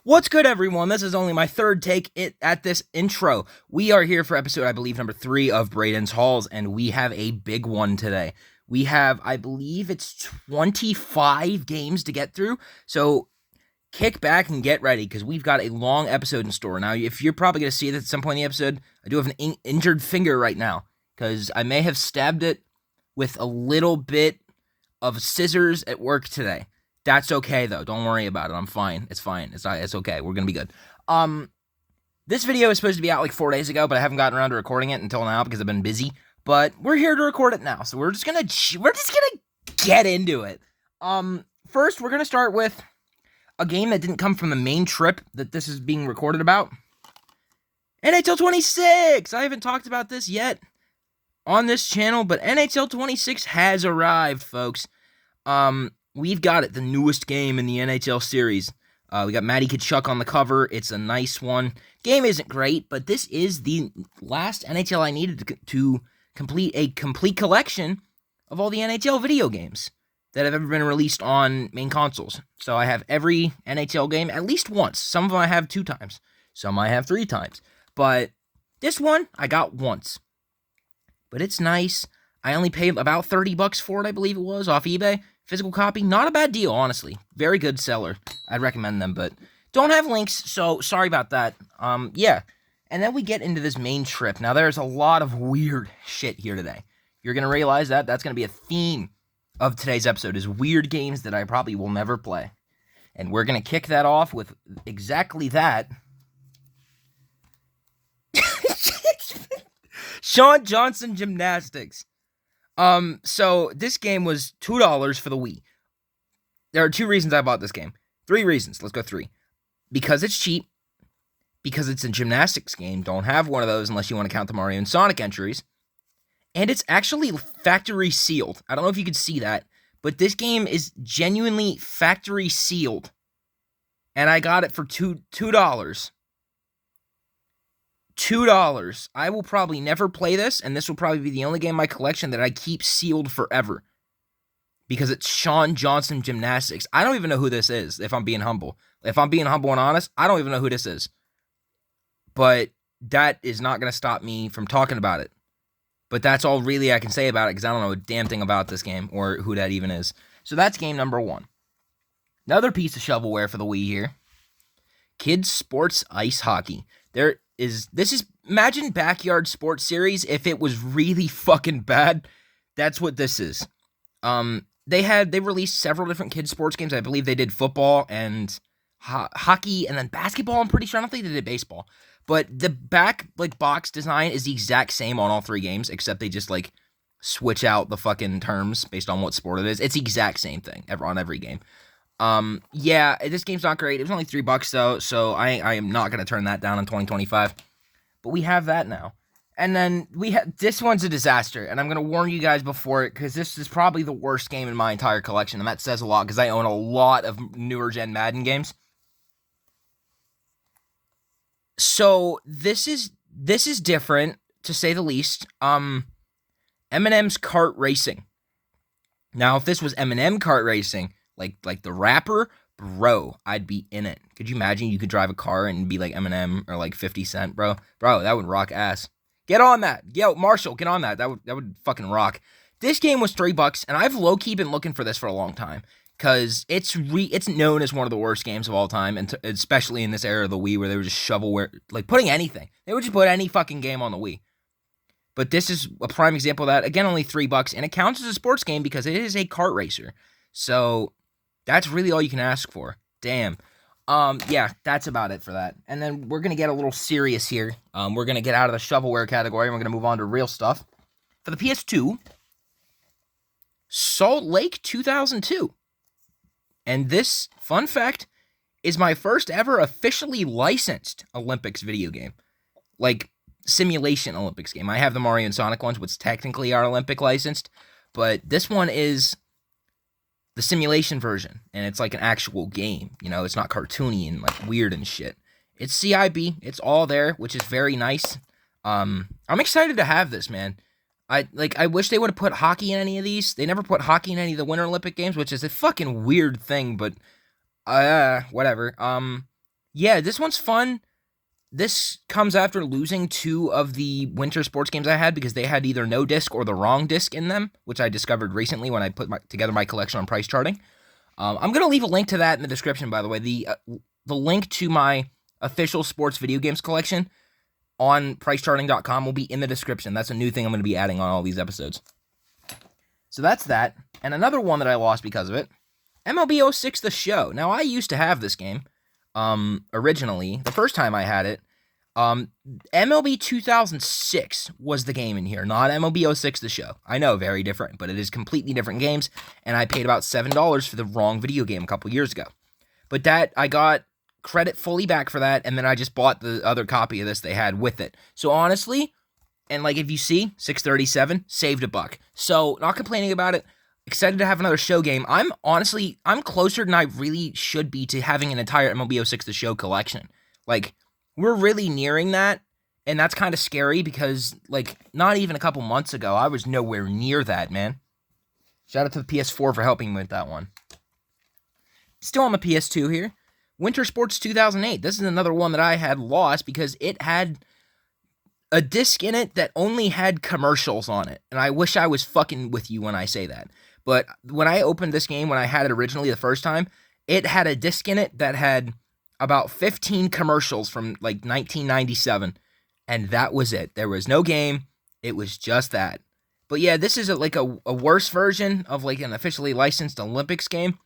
What's good, everyone? This is only my third take at this intro. We are here for episode, I believe, number 3 of Brayden's Halls, and we have a big one today. We have, I believe, it's 25 games to get through, so kick back and get ready, because we've got a long episode in store. Now, if you're probably going to see it at some point in the episode, I do have an injured finger right now, because I may have stabbed it with a little bit of scissors at work today. That's okay, though. Don't worry about it. I'm fine. It's fine. It's okay. We're gonna be good. This video is supposed to be out like 4 days ago, but I haven't gotten around to recording it until now because I've been busy. But we're here to record it now, so we're just gonna get into it. First, we're gonna start with a game that didn't come from the main trip that this is being recorded about. NHL 26. I haven't talked about this yet on this channel, but NHL 26 has arrived, folks. We've got it, the newest game in the NHL series. We got Matty Tkachuk on the cover. It's a nice one. Game isn't great, but this is the last NHL I needed to complete a complete collection of all the NHL video games that have ever been released on main consoles. So I have every NHL game at least once. Some of them I have 2 times. Some I have 3 times. But this one I got once. But it's nice. I only paid about $30 for it, I believe it was, off eBay. Physical copy, not a bad deal, honestly. Very good seller. I'd recommend them, but don't have links, so sorry about that. Yeah. And then we get into this main trip. Now, there's a lot of weird shit here today. You're going to realize that. That's going to be a theme of today's episode, is weird games that I probably will never play. And we're going to kick that off with exactly that. Sean Johnson Gymnastics. So this game was $2 for the Wii. There are 2 reasons I bought this game. 3 reasons. Let's go 3. Because it's cheap. Because it's a gymnastics game. Don't have one of those unless you want to count the Mario and Sonic entries. And it's actually factory sealed. I don't know if you can see that, but this game is genuinely factory sealed. And I got it for $2. $2. I will probably never play this, and this will probably be the only game in my collection that I keep sealed forever. Because it's Sean Johnson Gymnastics. I don't even know who this is, if I'm being humble. If I'm being humble and honest, I don't even know who this is. But that is not going to stop me from talking about it. But that's all really I can say about it, because I don't know a damn thing about this game, or who that even is. So that's game number 1. Another piece of shovelware for the Wii here. Kids Sports Ice Hockey. This is imagine Backyard Sports Series if it was really fucking bad. That's what this is. They released several different kids sports games. I believe they did football and hockey and then basketball. I'm pretty sure. I don't think they did baseball. But the back box design is the exact same on all 3 games, except they just switch out the fucking terms based on what sport it is. It's the exact same thing on every game. Yeah, this game's not great. It was only $3 though, so I am not gonna turn that down in 2025. But we have that now. And then this one's a disaster, and I'm gonna warn you guys before it, because this is probably the worst game in my entire collection, and that says a lot, because I own a lot of newer gen Madden games. So this is different, to say the least. Eminem's Kart Racing. Now, if this was Eminem Kart Racing, like the rapper, bro, I'd be in it. Could you imagine you could drive a car and be like Eminem or like 50 Cent, bro? Bro, that would rock ass. Get on that. Yo, Marshall, get on that. That would fucking rock. This game was $3, and I've low-key been looking for this for a long time, because it's known as one of the worst games of all time, and especially in this era of the Wii, where they were just shovelware, putting anything. They would just put any fucking game on the Wii. But this is a prime example of that. Again, only $3, and it counts as a sports game because it is a kart racer. So that's really all you can ask for. Damn. Yeah, that's about it for that. And then we're going to get a little serious here. We're going to get out of the shovelware category, and we're going to move on to real stuff. For the PS2, Salt Lake 2002. And this, fun fact, is my first ever officially licensed Olympics video game. Simulation Olympics game. I have the Mario and Sonic ones, which technically are Olympic licensed, but this one is the simulation version, and it's like an actual game. It's not cartoony and weird and shit. It's CIB. It's all there, which is very nice. I'm excited to have this, man. I wish they would have put hockey in any of these. They never put hockey in any of the Winter Olympic Games, which is a fucking weird thing, but whatever. Yeah, this one's fun. This comes after losing 2 of the winter sports games I had because they had either no disc or the wrong disc in them, which I discovered recently when I put together my collection on price charting. I'm gonna leave a link to that in the description, by the way. The link to my official sports video games collection on pricecharting.com will be in the description. That's a new thing I'm gonna be adding on all these episodes. So that's that. And another one that I lost because of it, MLB 06 The Show. Now, I used to have this game, originally, the first time I had it. MLB 2006 was the game in here, not MLB 06 The Show. I know, very different, but it is completely different games, and I paid about $7 for the wrong video game a couple years ago. But that, I got credit fully back for that, and then I just bought the other copy of this they had with it. So honestly, and like if you see, 637, saved a buck. So, not complaining about it. Excited to have another show game. I'm closer than I really should be to having an entire MLB 06 The Show collection. Like, we're really nearing that, and that's kind of scary because, like, not even a couple months ago, I was nowhere near that, man. Shout out to the PS4 for helping me with that one. Still on the PS2 here. Winter Sports 2008. This is another one that I had lost because it had a disc in it that only had commercials on it. And I wish I was fucking with you when I say that. But when I opened this game, when I had it originally the first time, it had a disc in it that had about 15 commercials from like 1997. And that was it. There was no game. It was just that. But yeah, this is like a worse version of like an officially licensed Olympics game.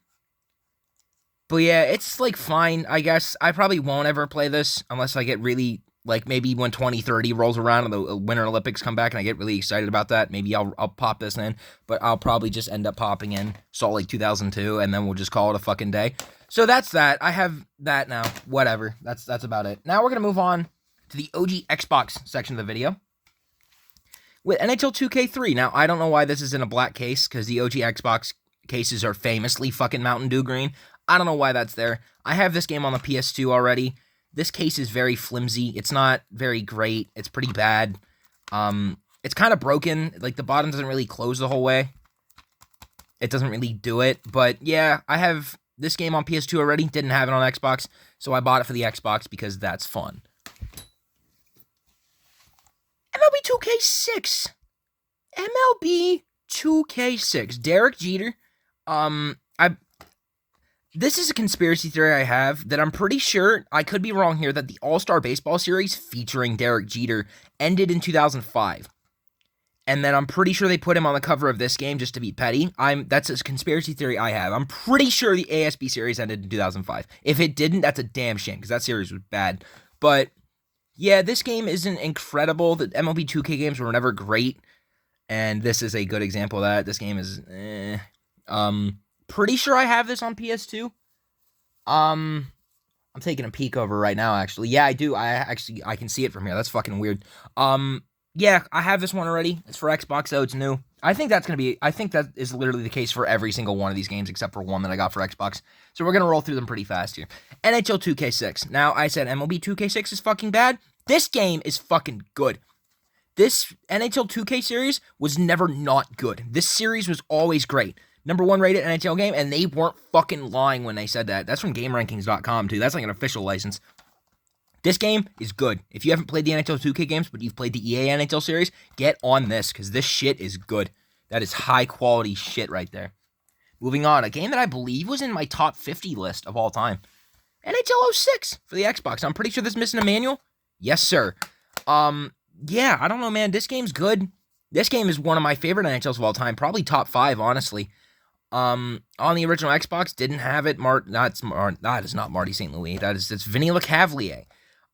But yeah, it's like fine, I guess. I probably won't ever play this unless I get really, like maybe when 2030 rolls around and the Winter Olympics come back and I get really excited about that, maybe I'll pop this in. But I'll probably just end up popping in Salt Lake 2002 and then we'll just call it a fucking day. So that's that. I have that now. Whatever. That's about it. Now we're going to move on to the OG Xbox section of the video with NHL 2K3. Now, I don't know why this is in a black case because the OG Xbox cases are famously fucking Mountain Dew green. I don't know why that's there. I have this game on the PS2 already. This case is very flimsy. It's not very great. It's pretty bad. It's kind of broken. Like, the bottom doesn't really close the whole way. It doesn't really do it. But, yeah, I have this game on PS2 already. Didn't have it on Xbox, so I bought it for the Xbox because that's fun. MLB 2K6. MLB 2K6. Derek Jeter. This is a conspiracy theory I have that I'm pretty sure, I could be wrong here, that the All-Star Baseball series featuring Derek Jeter ended in 2005. And then I'm pretty sure they put him on the cover of this game just to be petty. That's a conspiracy theory I have. I'm pretty sure the ASB series ended in 2005. If it didn't, that's a damn shame because that series was bad. But yeah, this game isn't incredible. The MLB 2K games were never great. And this is a good example of that. This game is pretty sure I have this on PS2. I'm taking a peek over right now, actually. Yeah, I do. I can see it from here. That's fucking weird. Yeah, I have this one already. It's for Xbox, though. It's new. I think that is literally the case for every single one of these games, except for one that I got for Xbox. So we're going to roll through them pretty fast here. NHL 2K6. Now, I said MLB 2K6 is fucking bad. This game is fucking good. This NHL 2K series was never not good. This series was always great. Number 1 rated NHL game, and they weren't fucking lying when they said that. That's from GameRankings.com, too. That's like an official license. This game is good. If you haven't played the NHL 2K games, but you've played the EA NHL series, get on this, because this shit is good. That is high-quality shit right there. Moving on, a game that I believe was in my top 50 list of all time. NHL 06 for the Xbox. I'm pretty sure this is missing a manual. Yes, sir. Yeah, I don't know, man. This game's good. This game is one of my favorite NHLs of all time. Probably top 5, honestly. On the original Xbox, didn't have it. That is not Marty St. Louis. It's Vinny LeCavalier.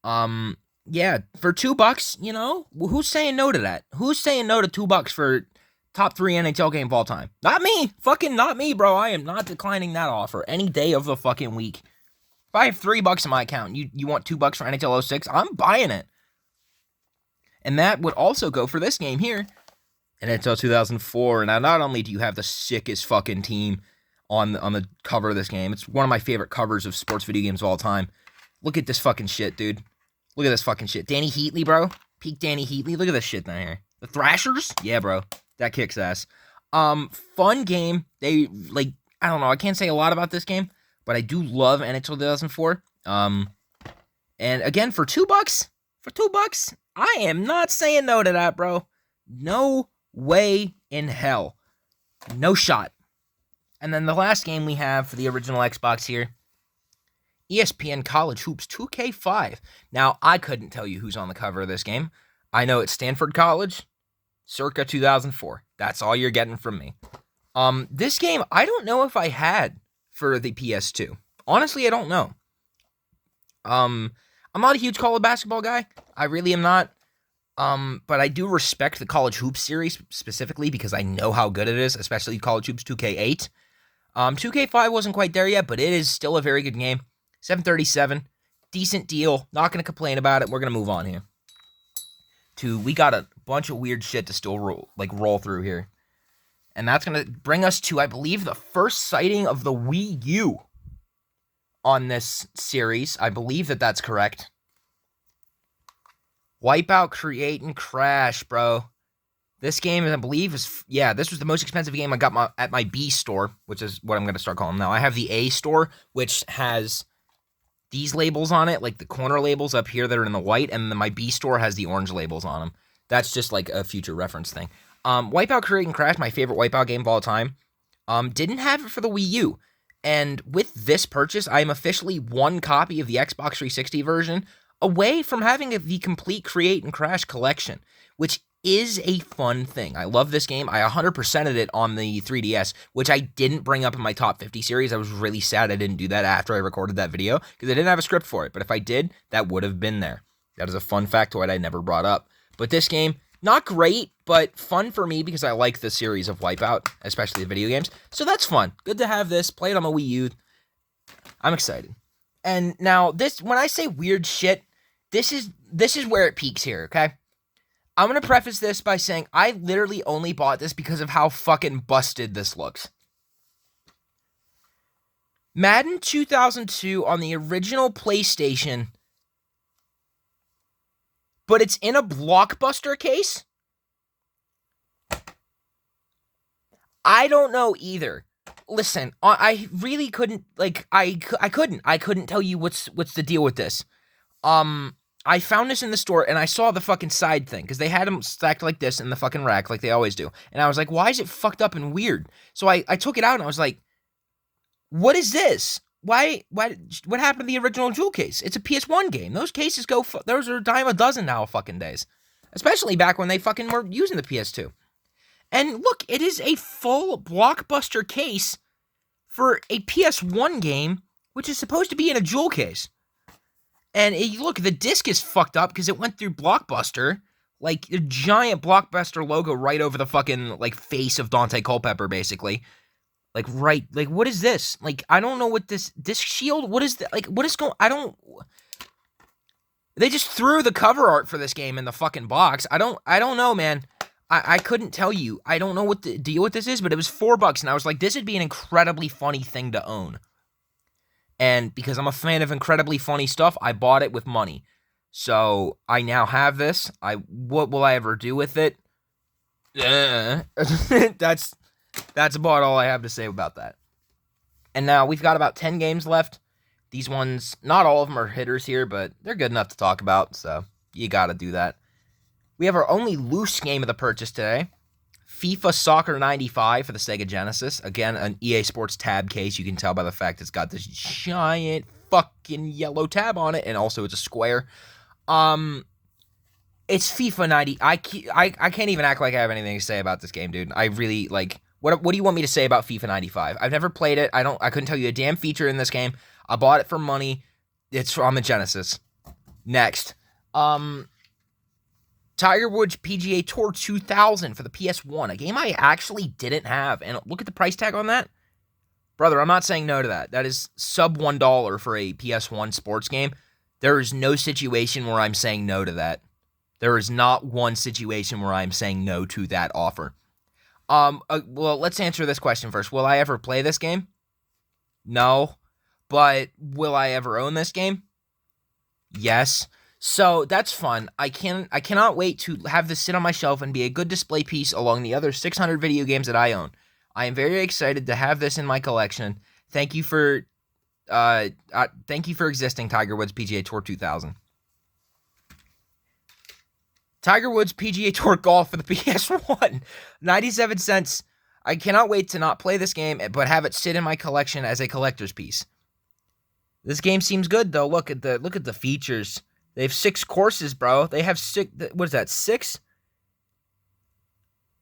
Yeah, for $2, you know, who's saying no to that? Who's saying no to $2 for top 3 NHL game of all time? Not me. Fucking not me, bro. I am not declining that offer any day of the fucking week. If I have $3 in my account, you want $2 for NHL 06? I'm buying it. And that would also go for this game here. NHL 2004. Now, not only do you have the sickest fucking team on the cover of this game, it's one of my favorite covers of sports video games of all time. Look at this fucking shit, dude. Look at this fucking shit. Danny Heatley, bro. Peak Danny Heatley. Look at this shit down here. The Thrashers? Yeah, bro. That kicks ass. Fun game. They, like, I don't know. I can't say a lot about this game, but I do love NHL 2004. And again, for $2, I am not saying no to that, bro. No way in hell. No shot. And then the last game we have for the original Xbox here, ESPN College Hoops 2K5. Now, I couldn't tell you who's on the cover of this game. I know it's Stanford College, circa 2004. That's all you're getting from me. This game, I don't know if I had for the PS2. Honestly, I don't know. I'm not a huge college basketball guy. I really am not. But I do respect the College Hoops series specifically because I know how good it is, especially College Hoops 2K8. 2K5 wasn't quite there yet, but it is still a very good game. 737, decent deal. Not going to complain about it. We're going to move on here. We got a bunch of weird shit to still roll through here. And that's going to bring us to, I believe, the first sighting of the Wii U on this series. I believe that's correct. Wipeout, Create, and Crash, bro. This game, I believe, this was the most expensive game I got at my B store, which is what I'm going to start calling them now. I have the A store, which has these labels on it, like the corner labels up here that are in the white, and then my B store has the orange labels on them. That's just like a future reference thing. Wipeout, Create, and Crash, my favorite Wipeout game of all time, didn't have it for the Wii U. And with this purchase, I am officially one copy of the Xbox 360 version away from having the complete Create and Crash collection, which is a fun thing. I love this game. I 100%ed it on the 3DS, which I didn't bring up in my top 50 series. I was really sad I didn't do that after I recorded that video, because I didn't have a script for it. But if I did, that would have been there. That is a fun factoid I never brought up. But this game, not great, but fun for me because I like the series of Wipeout, especially the video games. So that's fun. Good to have this. Play it on the Wii U. I'm excited. And now, when I say weird shit, this is where it peaks here, okay? I'm going to preface this by saying I literally only bought this because of how fucking busted this looks. Madden 2002 on the original PlayStation, but it's in a Blockbuster case? I don't know either. Listen, I really couldn't, I couldn't tell you what's the deal with this. I found this in the store, and I saw the fucking side thing, because they had them stacked like this in the fucking rack, like they always do. And I was like, why is it fucked up and weird? So I took it out, and I was like, what is this? What happened to the original jewel case? It's a PS1 game. Those cases those are a dime a dozen now fucking days. Especially back when they fucking were using the PS2. And look, it is a full Blockbuster case for a PS1 game, which is supposed to be in a jewel case. And look, the disc is fucked up because it went through Blockbuster, like a giant Blockbuster logo right over the fucking face of Dante Culpepper, basically. What is this? I don't know what this disc shield. What is that? What is going? They just threw the cover art for this game in the fucking box. I don't know, man. I couldn't tell you. I don't know what the deal with this is, but it was $4, and I was like, this would be an incredibly funny thing to own. And because I'm a fan of incredibly funny stuff, I bought it with money. So I now have this. What will I ever do with it? That's about all I have to say about that. And now we've got about 10 games left. These ones, not all of them are hitters here, but they're good enough to talk about, so you gotta do that. We have our only loose game of the purchase today. FIFA Soccer 95 for the Sega Genesis. Again, an EA Sports tab case. You can tell by the fact it's got this giant fucking yellow tab on it, and also it's a square. It's FIFA 90. I can't even act like I have anything to say about this game, dude. I really, what do you want me to say about FIFA 95? I've never played it. I couldn't tell you a damn feature in this game. I bought it for money. It's on the Genesis. Next. Tiger Woods PGA Tour 2000 for the PS1, a game I actually didn't have. And look at the price tag on that. Brother, I'm not saying no to that. That is sub $1 for a PS1 sports game. There is no situation where I'm saying no to that. There is not one situation where I'm saying no to that offer. Well, let's answer this question first. Will I ever play this game? No. But will I ever own this game? Yes. So that's fun. I cannot wait to have this sit on my shelf and be a good display piece along the other 600 video games that I own. I am very excited to have this in my collection. Thank you for Thank you for existing, Tiger Woods PGA Tour 2000. Tiger Woods PGA Tour Golf for the PS1. 97 cents. I cannot wait to not play this game, but have it sit in my collection as a collector's piece. This game seems good though. Look at the features. They have 6 courses, bro. They have 6. What is that? 6?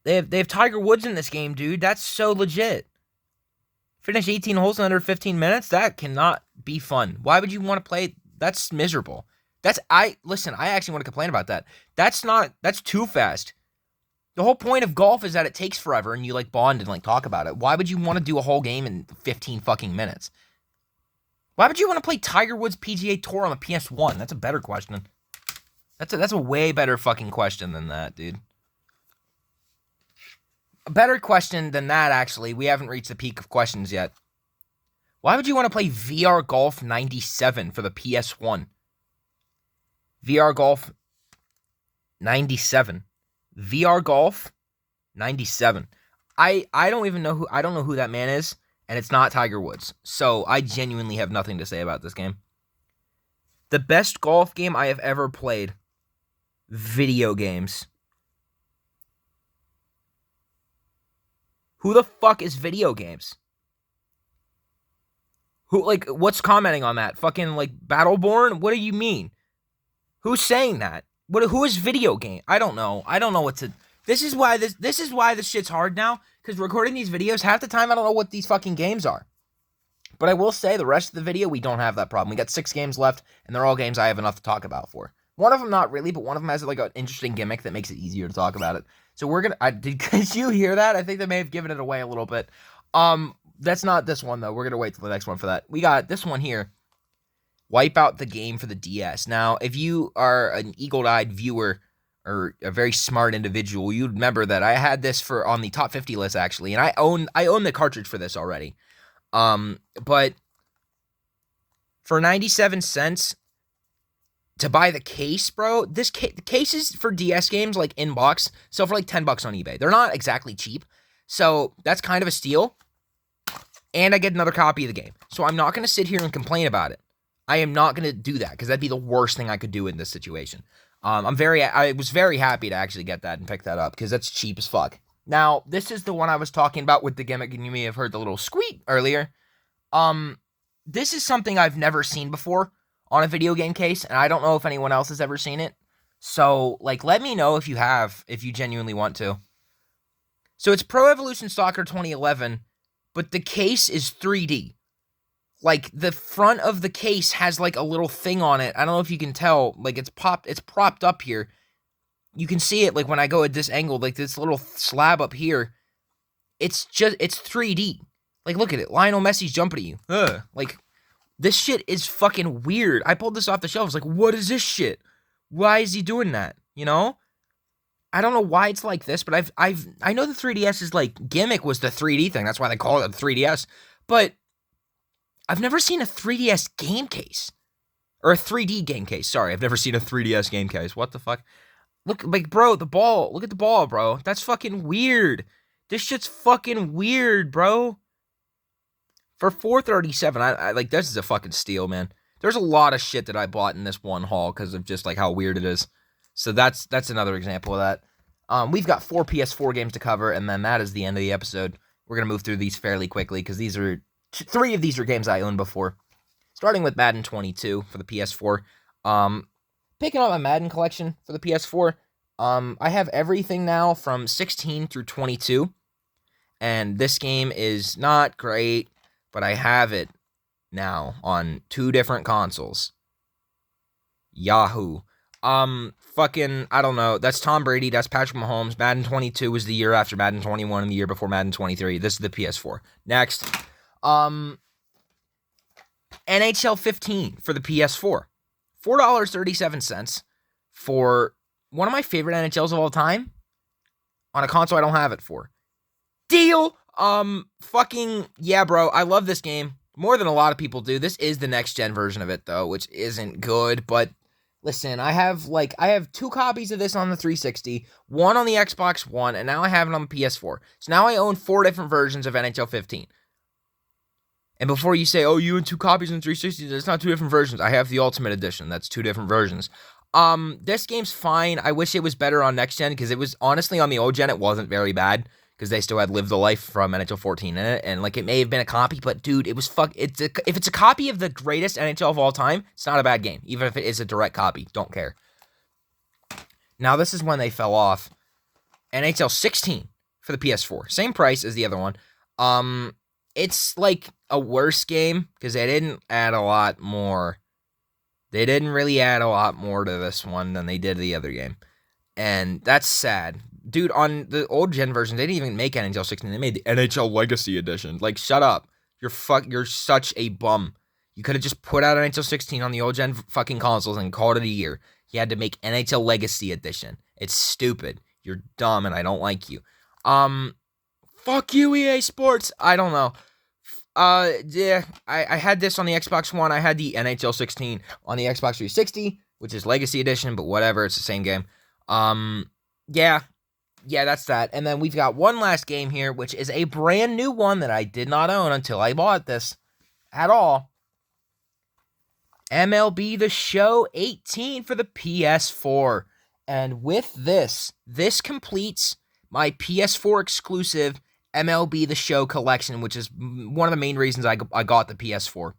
They have Tiger Woods in this game, dude. That's so legit. Finish 18 holes in under 15 minutes? That cannot be fun. Why would you want to play? That's miserable. Listen, I actually want to complain about that. That's too fast. The whole point of golf is that it takes forever and you like bond and like talk about it. Why would you want to do a whole game in 15 fucking minutes? Why would you want to play Tiger Woods PGA Tour on the PS1? That's a better question. That's a way better fucking question than that, dude. A better question than that, actually. We haven't reached the peak of questions yet. Why would you want to play VR Golf 97 for the PS1? VR Golf 97. VR Golf 97. I don't even know I don't know who that man is, and it's not Tiger Woods. So I genuinely have nothing to say about this game. The best golf game I have ever played. Video games. Who the fuck is video games? What's commenting on that? Fucking, Battleborn? What do you mean? Who's saying that? Who is video game? I don't know. I don't know what to... This is why this shit's hard now, because recording these videos, half the time I don't know what these fucking games are. But I will say, the rest of the video, we don't have that problem. We got 6 games left, and they're all games I have enough to talk about for. One of them not really, but one of them has, an interesting gimmick that makes it easier to talk about it. So we're gonna... Did you hear that? I think they may have given it away a little bit. That's not this one, though. We're gonna wait till the next one for that. We got this one here. Wipe out the game for the DS. Now, if you are an eagle-eyed viewer or a very smart individual, you'd remember that I had this on the top 50 list, actually, and I own the cartridge for this already. But for 97 cents to buy the case, bro, the cases for DS games, in box, sell for $10 on eBay. They're not exactly cheap, so that's kind of a steal. And I get another copy of the game. So I'm not going to sit here and complain about it. I am not going to do that, because that'd be the worst thing I could do in this situation. I was very happy to actually get that and pick that up, because that's cheap as fuck. Now, this is the one I was talking about with the gimmick, and you may have heard the little squeak earlier. This is something I've never seen before on a video game case, and I don't know if anyone else has ever seen it. So, let me know if you have, if you genuinely want to. So it's Pro Evolution Soccer 2011, but the case is 3D. The front of the case has, a little thing on it. I don't know if you can tell. It's propped up here. You can see it, when I go at this angle, this little slab up here. It's 3D. Look at it. Lionel Messi's jumping at you. This shit is fucking weird. I pulled this off the shelf. I was what is this shit? Why is he doing that? You know? I don't know why it's like this, but I know the 3DS's, gimmick was the 3D thing. That's why they call it the 3DS. But I've never seen a 3DS game case. Or a 3D game case. Sorry, I've never seen a 3DS game case. What the fuck? Look, bro, the ball. Look at the ball, bro. That's fucking weird. This shit's fucking weird, bro. For $437, I this is a fucking steal, man. There's a lot of shit that I bought in this one haul because of just, how weird it is. So that's another example of that. We've got 4 PS4 games to cover, and then that is the end of the episode. We're going to move through these fairly quickly because 3 of these are games I owned before. Starting with Madden 22 for the PS4. Picking up my Madden collection for the PS4. I have everything now from 16 through 22. And this game is not great, but I have it now on 2 different consoles. Yahoo. I don't know. That's Tom Brady. That's Patrick Mahomes. Madden 22 was the year after Madden 21 and the year before Madden 23. This is the PS4. Next. NHL 15 for the PS4. $4.37 for one of my favorite NHLs of all time on a console I don't have it for. Deal! Fucking, yeah, bro. I love this game more than a lot of people do. This is the next-gen version of it, though, which isn't good, but listen, I have 2 copies of this on the 360, 1 on the Xbox One, and now I have it on the PS4. So now I own 4 different versions of NHL 15. And before you say, oh, you and 2 copies in 360, it's not 2 different versions. I have the Ultimate Edition. That's 2 different versions. This game's fine. I wish it was better on next gen, because it was, honestly, on the old gen, it wasn't very bad, because they still had Live the Life from NHL 14 in it, and, like, it may have been a copy, but, dude, it was if it's a copy of the greatest NHL of all time, it's not a bad game, even if it is a direct copy. Don't care. Now, this is when they fell off. NHL 16 for the PS4. Same price as the other one. It's like a worse game because they didn't add a lot more. They didn't really add a lot more to this one than they did the other game. And that's sad. Dude, on the old gen version, they didn't even make NHL 16. They made the NHL Legacy Edition. Like, shut up. You're such a bum. You could have just put out NHL 16 on the old gen fucking consoles and called it a year. You had to make NHL Legacy Edition. It's stupid. You're dumb and I don't like you. Fuck you, EA Sports. I don't know. Yeah, I had this on the Xbox One. I had the NHL 16 on the Xbox 360, which is Legacy Edition, but whatever, it's the same game. Yeah, that's that. And then we've got one last game here, which is a brand new one that I did not own until I bought this at all. MLB The Show 18 for the PS4. And with this completes my PS4 exclusive MLB The Show collection, which is one of the main reasons I got the PS4.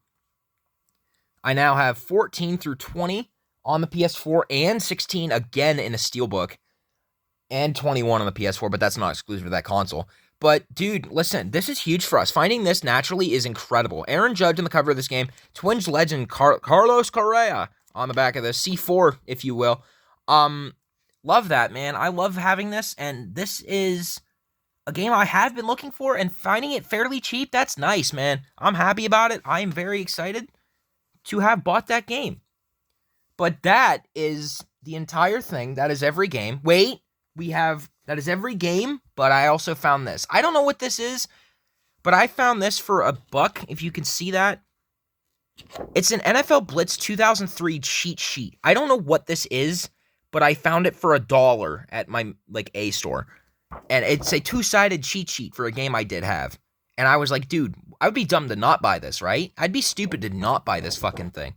I now have 14 through 20 on the PS4 and 16 again in a Steelbook and 21 on the PS4, but that's not exclusive to that console. But, dude, listen, this is huge for us. Finding this naturally is incredible. Aaron Judge on the cover of this game, Twins legend Carlos Correa on the back of this, C4, if you will. Love that, man. I love having this, and this is a game I have been looking for, and finding it fairly cheap, that's nice, man. I'm happy about it. I am very excited to have bought that game. But that is the entire thing. That is every game. Wait, that is every game, but I also found this. I don't know what this is, but I found this for $1, if you can see that. It's an NFL Blitz 2003 cheat sheet. I don't know what this is, but I found it for $1 at my, A store. And it's a 2-sided cheat sheet for a game I did have. And I was like, dude, I would be dumb to not buy this, right? I'd be stupid to not buy this fucking thing.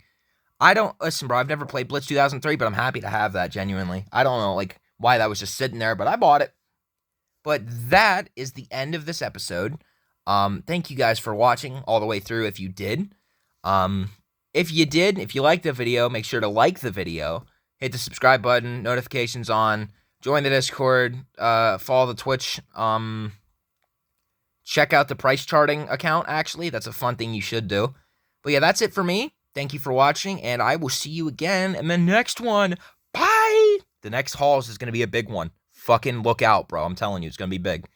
Listen, bro, I've never played Blitz 2003, but I'm happy to have that, genuinely. I don't know, why that was just sitting there, but I bought it. But that is the end of this episode. Thank you guys for watching all the way through, if you did. If you liked the video, make sure to like the video, hit the subscribe button, notifications on, join the Discord, follow the Twitch, check out the price charting account, actually. That's a fun thing you should do. But yeah, that's it for me. Thank you for watching, and I will see you again in the next one. Bye! The next hauls is going to be a big one. Fucking look out, bro. I'm telling you, it's going to be big.